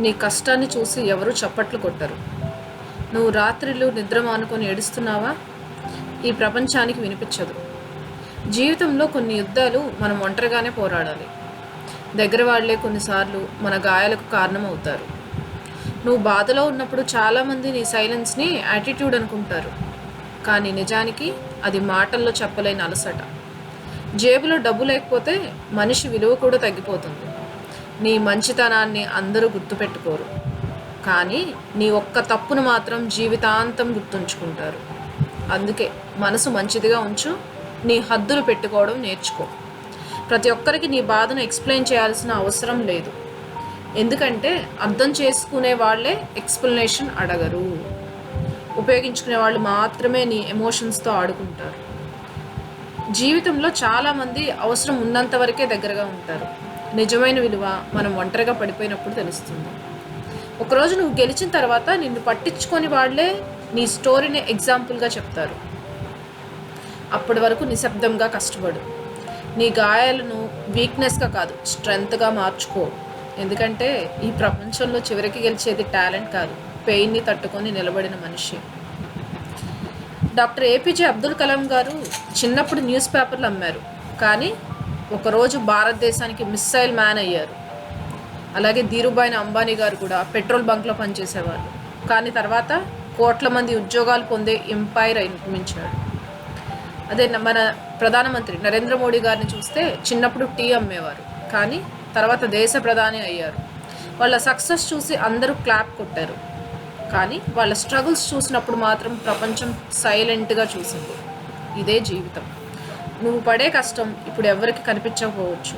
నీ కష్టాన్ని చూసి ఎవరు చప్పట్లు కొట్టరు. నువ్వు రాత్రిళ్ళు నిద్ర మానుకొని ఏడుస్తున్నావా? ఈ ప్రపంచానికి వినిపించదు. జీవితంలో కొన్ని యుద్ధాలు మనం ఒంటరిగానే పోరాడాలి. దగ్గర వాళ్లే కొన్నిసార్లు మన గాయాలకు కారణం అవుతారు. నువ్వు బాధలో ఉన్నప్పుడు చాలామంది నీ సైలెన్స్ని యాటిట్యూడ్ అనుకుంటారు. కానీ నిజానికి అది మాటల్లో చెప్పలేని అలసట. జేబులో డబ్బు లేకపోతే మనిషి విలువ కూడా తగ్గిపోతుంది. నీ మంచితనాన్ని అందరూ గుర్తుపెట్టుకోరు, కానీ నీ ఒక్క తప్పును మాత్రం జీవితాంతం గుర్తుంచుకుంటారు. అందుకే మనసు మంచిదిగా ఉంచు, నీ హద్దులు పెట్టుకోవడం నేర్చుకో. ప్రతి ఒక్కరికి నీ బాధను ఎక్స్ప్లెయిన్ చేయాల్సిన అవసరం లేదు. ఎందుకంటే అర్థం చేసుకునే వాళ్ళే ఎక్స్ప్లెనేషన్ అడగరు. ఉపయోగించుకునే వాళ్ళు మాత్రమే నీ ఎమోషన్స్తో ఆడుకుంటారు. జీవితంలో చాలామంది అవసరం ఉన్నంత వరకే దగ్గరగా ఉంటారు. నిజమైన విలువ మనం ఒంటరిగా పడిపోయినప్పుడు తెలుస్తుంది. ఒకరోజు నువ్వు గెలిచిన తర్వాత నిన్ను పట్టించుకొని వాళ్ళే నీ స్టోరీని ఎగ్జాంపుల్గా చెప్తారు. అప్పటి వరకు నిశ్శబ్దంగా కష్టపడు. నీ గాయాలను వీక్నెస్గా కాదు, స్ట్రెంగ్త్గా మార్చుకో. ఎందుకంటే ఈ ప్రపంచంలో చివరికి గెలిచేది టాలెంట్ కాదు, పెయిన్ని తట్టుకొని నిలబడిన మనిషి. డాక్టర్ ఏపీజే అబ్దుల్ కలాం గారు చిన్నప్పుడు న్యూస్ పేపర్లు అమ్మారు, కానీ ఒకరోజు భారతదేశానికి మిస్సైల్ మ్యాన్ అయ్యారు. అలాగే ధీరుభాయ్ అంబానీ గారు కూడా పెట్రోల్ బంక్లో పనిచేసేవాళ్ళు, కానీ తర్వాత కోట్ల మంది ఉద్యోగాలు పొందే ఎంపైర్ నిర్మించాడు. అదే మన ప్రధానమంత్రి నరేంద్ర మోడీ గారిని చూస్తే చిన్నప్పుడు టీ అమ్మేవారు, కానీ తర్వాత దేశ ప్రధాని అయ్యారు. వాళ్ళ సక్సెస్ చూసి అందరూ క్లాప్ కొట్టారు, కానీ వాళ్ళ స్ట్రగుల్స్ చూసినప్పుడు మాత్రం ప్రపంచం సైలెంట్గా చూసింది. ఇదే జీవితం. నువ్వు పడే కష్టం ఇప్పుడు ఎవరికి కనిపించకపోవచ్చు,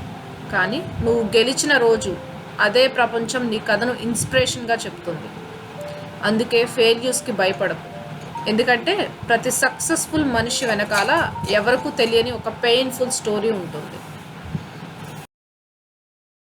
కానీ నువ్వు గెలిచిన రోజు అదే ప్రపంచం నీ కథను ఇన్స్పిరేషన్గా చెప్తుంది. అందుకే ఫెయిల్యూర్స్కి భయపడకు. ఎందుకంటే ప్రతి సక్సెస్ఫుల్ మనిషి వెనకాల ఎవరికూ తెలియని ఒక పెయిన్ఫుల్ స్టోరీ ఉంటుంది.